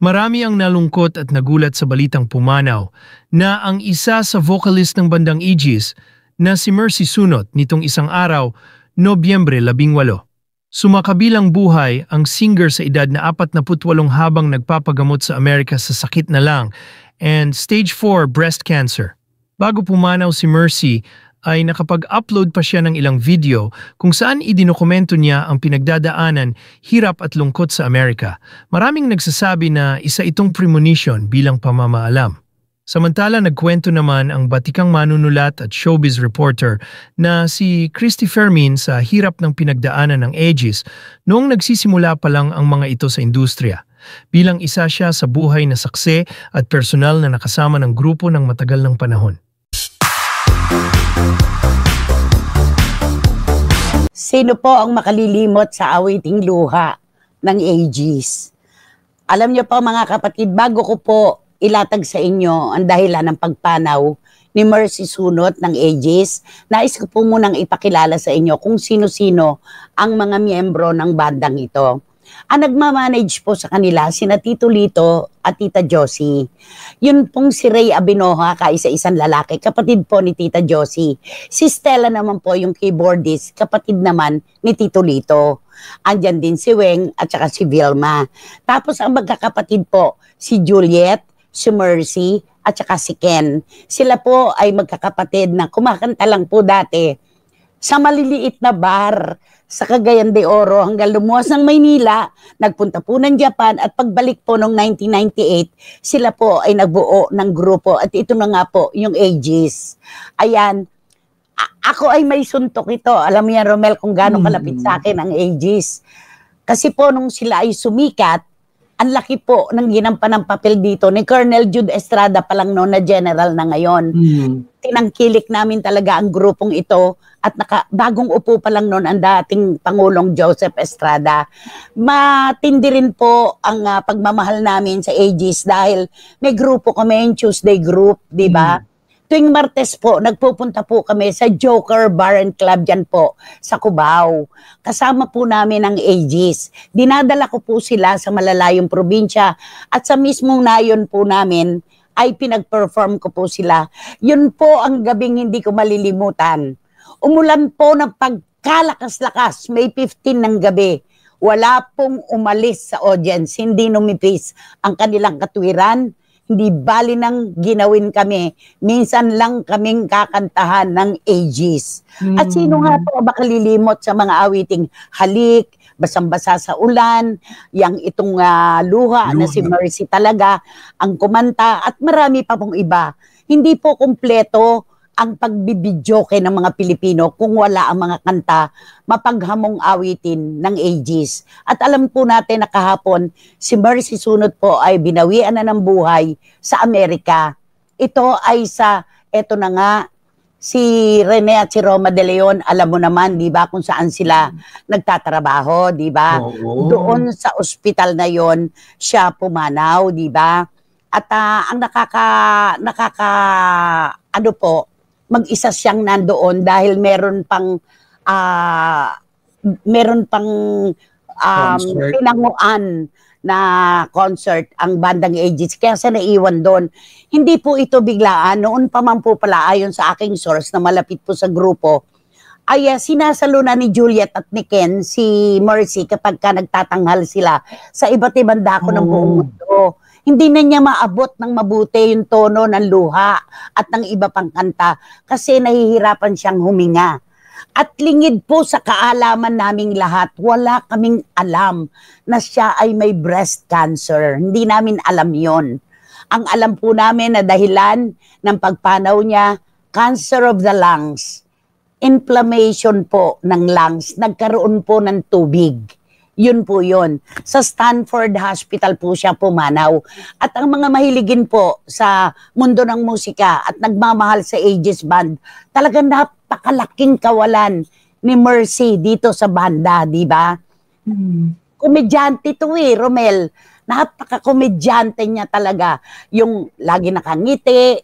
Marami ang nalungkot at nagulat sa balitang pumanaw na ang isa sa vocalist ng bandang Aegis na si Mercy Sunot nitong isang araw, Nobyembre 18. Sumakabilang buhay ang singer sa edad na 48 habang nagpapagamot sa Amerika sa sakit na lang and stage 4 breast cancer. Bago pumanaw si Mercy, ay nakapag-upload pa siya ng ilang video kung saan idinokumento niya ang pinagdadaanan, hirap at lungkot sa Amerika. Maraming nagsasabi na isa itong premonition bilang pamamaalam. Samantala nagkwento naman ang batikang manunulat at showbiz reporter na si Christy Fermin sa hirap ng pinagdaanan ng Aegis noong nagsisimula pa lang ang mga ito sa industriya. Bilang isa siya sa buhay na saksi at personal na nakasama ng grupo ng matagal ng panahon. Sino po ang makalilimot sa awiting luha ng Aegis? Alam niyo po mga kapatid, bago ko po ilatag sa inyo ang dahilan ng pagpanaw ni Mercy Sunot ng Aegis, nais ko po munang ipakilala sa inyo kung sino-sino ang mga miyembro ng bandang ito. Ang nagmamanage po sa kanila, sina Tito Lito at Tita Josie. Yun pong si Ray Abinoha, kaisa-isang lalaki, kapatid po ni Tita Josie. Si Stella naman po yung keyboardist, kapatid naman ni Tito Lito. Andyan din si Weng at saka si Vilma. Tapos ang magkakapatid po, si Juliet, si Mercy at saka si Ken. Sila po ay magkakapatid na kumakanta lang po dati sa maliliit na bar sa Cagayan de Oro hanggang lumuwas ng Maynila, nagpunta po ng Japan at pagbalik po noong 1998, sila po ay nagbuo ng grupo at ito na nga po yung Aegis. Ayan, ako ay may suntok ito. Alam mo yan, Romel, kung gaano kalapit sa akin ang Aegis. Kasi po nung sila ay sumikat, ang laki po ng ginampan ng papel dito ni Colonel Jude Estrada pa lang noon na general na ngayon. Tinangkilik namin talaga ang grupong ito at bagong upo pa lang noon ang dating Pangulong Joseph Estrada. Matindi rin po ang pagmamahal namin sa Aegis dahil may grupo kami, yung Tuesday group, di ba? Tuwing Martes po, nagpupunta po kami sa Joker Bar and Club dyan po, sa Cubao. Kasama po namin ang Aegis. Dinadala ko po sila sa malalayong probinsya at sa mismong nayon po namin ay pinag-perform ko po sila. Yun po ang gabing hindi ko malilimutan. Umulan po ng pagkalakas-lakas, May 15 ng gabi. Wala pong umalis sa audience, hindi numipis ang kanilang katwiran. Hindi bali nang ginawin kami. Minsan lang kaming kakantahan ng Aegis. At sino nga po makalilimot sa mga awiting Halik, Basang-basa sa ulan, yang itong luha na si Mercy talaga, ang kumanta, at marami pa pong iba. Hindi po kumpleto ang pagbibidyoke ng mga Pilipino kung wala ang mga kanta, mapaghamong awitin ng Aegis. At alam po natin na kahapon, si Mercy Sunot po ay binawian na ng buhay sa Amerika. Ito ay eto na nga, si Rene at si Roma de Leon, alam mo naman, di ba, kung saan sila nagtatrabaho, di ba? Doon sa ospital na yon siya pumanaw, di ba? At ang ano po, mag-isa siyang nandoon dahil meron pang pinanguan na concert ang bandang Aegis, kaya sa naiwan doon. Hindi po ito biglaan, noon pa man po pala ayon sa aking source na malapit po sa grupo, ay sinasalo na ni Juliet at ni Ken si Mercy kapag ka nagtatanghal sila sa iba't ibang dako ng buong mundo. Hindi na niya maabot ng mabuti yung tono ng luha at ng iba pang kanta kasi nahihirapan siyang huminga. At lingid po sa kaalaman naming lahat, wala kaming alam na siya ay may breast cancer. Hindi namin alam yon. Ang alam po namin na dahilan ng pagpanaw niya, cancer of the lungs, inflammation po ng lungs, nagkaroon po ng tubig. Yun po yun. Sa Stanford Hospital po siya pumanaw. At ang mga mahiligin po sa mundo ng musika at nagmamahal sa Aegis Band, talagang napakalaking kawalan ni Mercy dito sa banda, di ba? Komedyante to Romel. Napaka-komedyante niya talaga. Yung lagi nakangiti,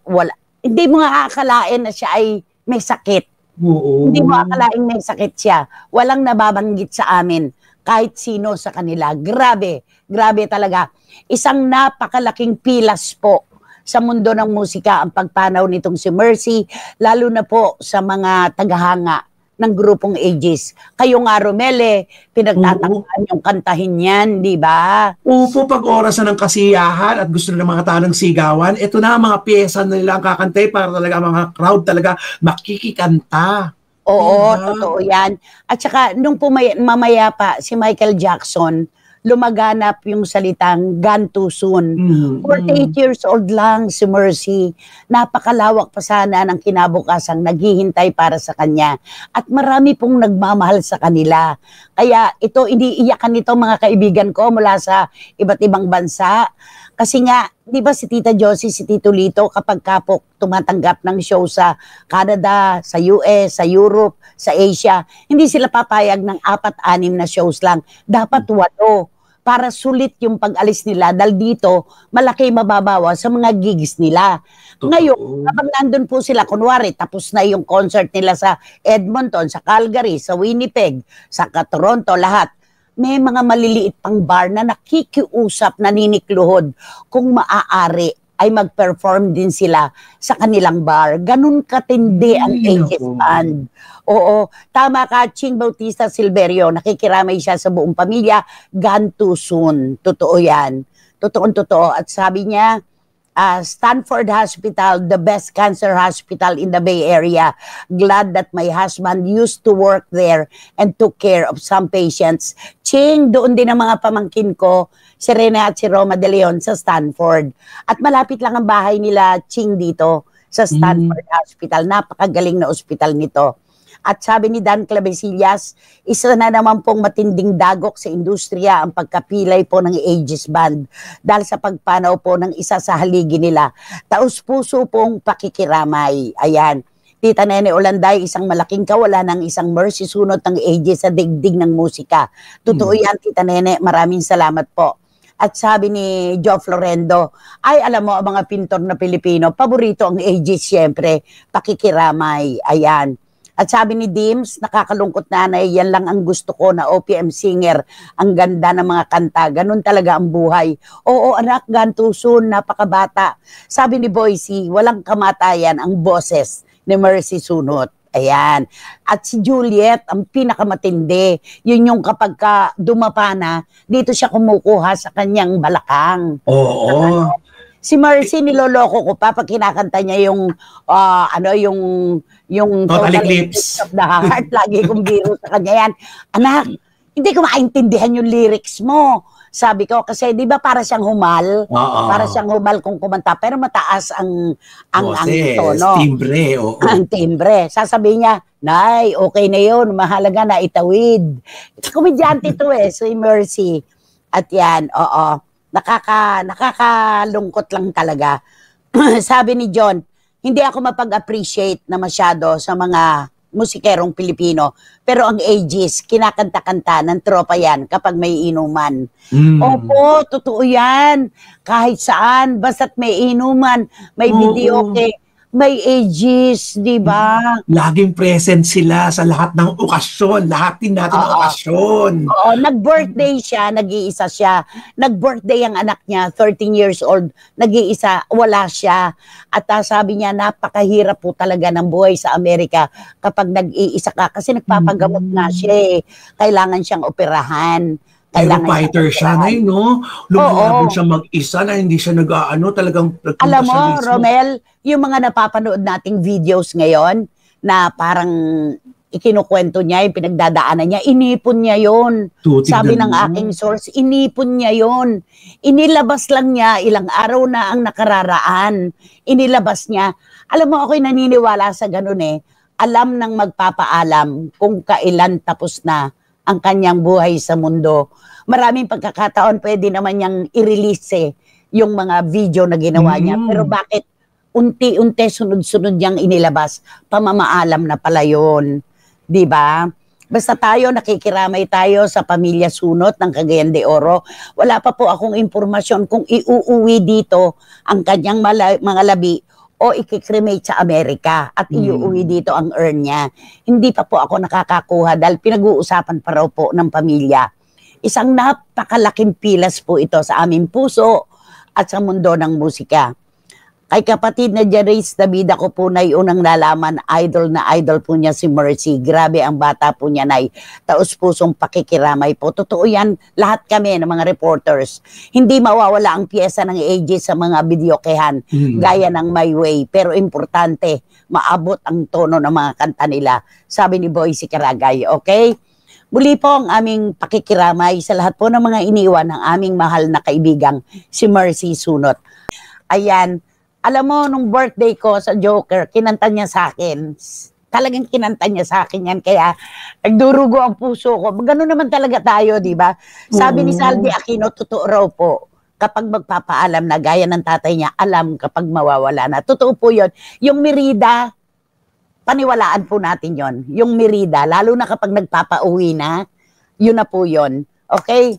hindi mo nga aakalain na siya ay may sakit. Hindi mo akalain may sakit siya. Walang nababanggit sa amin. kahit sino sa kanila. Grabe, grabe talaga. Isang napakalaking pilas po sa mundo ng musika ang pagpanaw nitong si Mercy, lalo na po sa mga tagahanga ng grupong Aegis. Kayo nga, Romel, pinagtatakpan yung kantahin yan, di ba? Upo, pag oras na ng kasiyahan at gusto na ng mga tanang sigawan, ito na ang mga pyesa na nila ang kakantay para talaga mga crowd talaga makikikanta. Oo, totoo yan. At saka, nung mamaya pa, si Michael Jackson, lumaganap yung salitang gone too soon. 48 years old lang si Mercy. Napakalawak pa sana ng kinabukasang naghihintay para sa kanya. At marami pong nagmamahal sa kanila. Kaya ito, iniiyakan nito mga kaibigan ko mula sa iba't ibang bansa. Kasi nga, di ba si Tita Josie, si Tito Lito, kapag kapok tumatanggap ng show sa Canada, sa US, sa Europe, sa Asia, hindi sila papayag ng 4-6 na shows lang. Dapat 8 para sulit yung pag-alis nila dahil dito malaki mababawa sa mga gigs nila. Ngayon, kapag nandun po sila, kunwari, tapos na yung concert nila sa Edmonton, sa Calgary, sa Winnipeg, sa Toronto, lahat. May mga maliliit pang bar na nakikiusap, naninikluhod kung maaari ay mag-perform din sila sa kanilang bar. Ganun katindi ang Aegis Band. Oo, tama ka, Ching Bautista Silverio, nakikiramay siya sa buong pamilya, gone too soon. Totoo yan. Totoo. At sabi niya, Stanford Hospital, the best cancer hospital in the Bay Area. Glad that my husband used to work there and took care of some patients. Ching, doon din ang mga pamangkin ko, si Rene at si Roma de Leon sa Stanford. At malapit lang ang bahay nila, Ching, dito sa Stanford Hospital. Napakagaling na ospital nito. At sabi ni Dan Clavesillas, isa na naman pong matinding dagok sa industriya ang pagkapilay po ng Aegis Band dahil sa pagpanaw po ng isa sa haligi nila. Taus-puso pong pakikiramay. Ayan. Tita Nene Olanday, isang malaking kawalan ng isang Mercy Sunot ng Aegis sa digdig ng musika. Totoo yan, Tita Nene. Maraming salamat po. At sabi ni Joe Florendo, ay alam mo, ang mga pintor na Pilipino, paborito ang Aegis siyempre, pakikiramay. Ayan. At sabi ni Dims, nakakalungkot nanay, yan lang ang gusto ko na OPM singer. Ang ganda ng mga kanta, ganun talaga ang buhay. Oo anak, gone too soon, napakabata. Sabi ni Boycie, walang kamatayan ang boses ni Mercy Sunot. Ayan. At si Juliet, ang pinakamatindi, yun yung kapag dumapa na, dito siya kumukuha sa kanyang balakang. Oo. Si Mercy, niloloko ko pa pag kinakanta niya yung Total Eclipse of the Heart. Lagi kong biro sa kanya yan. Anak, hindi ko maintindihan yung lyrics mo. Sabi ko, kasi di ba para siyang humal? Para siyang humal kung kumanta. Pero mataas ang tono. Timbre. Ang timbre. Sasabihin niya, Nay, okay na yun. Mahalaga na itawid. Komedyante to si Mercy. At yan, nakakalungkot lang talaga. Sabi ni John, hindi ako mapag-appreciate na masyado sa mga musikerong Pilipino. Pero ang Aegis, kinakanta-kanta ng tropa yan kapag may inuman. Opo, totoo yan. Kahit saan, basta't may inuman, may videoke, may Aegis, di ba? Laging present sila sa lahat ng okasyon. Lahat din natin ng okasyon. Oo, nag-birthday siya, nag-iisa siya. Nag-birthday ang anak niya, 13 years old, nag-iisa, wala siya. At sabi niya, napakahirap po talaga ng buhay sa Amerika kapag nag-iisa ka. Kasi nagpapagamot na siya Kailangan siyang operahan. Pero fighter siya na no? Lumaban siya mag-isa na hindi siya talagang alam mo, Romel, yung mga napapanood nating videos ngayon na parang ikinukwento niya, yung pinagdadaanan niya, inipon niya yon. Sabi ng aking source, inipon niya yon. Inilabas lang niya, ilang araw na ang nakararaan. Inilabas niya. Alam mo, ako'y naniniwala sa ganun Alam ng magpapaalam kung kailan tapos na ang kanyang buhay sa mundo. Maraming pagkakataon pwede naman niyang i-release yung mga video na ginawa niya. Pero bakit unti-unti sunod-sunod niyang inilabas? Pamamaalam na pala yun. Diba? Basta tayo, nakikiramay tayo sa pamilya Sunot ng Cagayan de Oro. Wala pa po akong impormasyon kung iuuwi dito ang kanyang mga labi o ikikremate sa Amerika at iuuwi dito ang urn niya. Hindi pa po ako nakakakuha dahil pinag-uusapan pa raw po ng pamilya. Isang napakalaking pilas po ito sa aming puso at sa mundo ng musika. Kay kapatid na Jerice David, ako po na unang nalaman, idol na idol po niya si Mercy. Grabe ang bata po niya, nay. Taos-pusong pakikiramay po. Totoo yan, lahat kami ng mga reporters. Hindi mawawala ang piyesa ng AJ sa mga videokehan, gaya ng My Way. Pero importante, maabot ang tono ng mga kanta nila. Sabi ni Boycie Caragay, okay? Muli po ang aming pakikiramay sa lahat po ng mga iniwan ng aming mahal na kaibigang si Mercy Sunot. Ayan, alam mo, nung birthday ko sa Joker, kinanta niya sa akin. Talagang kinanta niya sa akin yan. Kaya nagdurugo ang puso ko. Ganun naman talaga tayo, di ba? Sabi ni Salvi Aquino, totoo raw po. Kapag magpapaalam na, gaya ng tatay niya, alam kapag mawawala na. Totoo po yun. Yung Merida, paniwalaan po natin yon. Yung Merida, lalo na kapag nagpapauwi na, yun na po yun. Okay?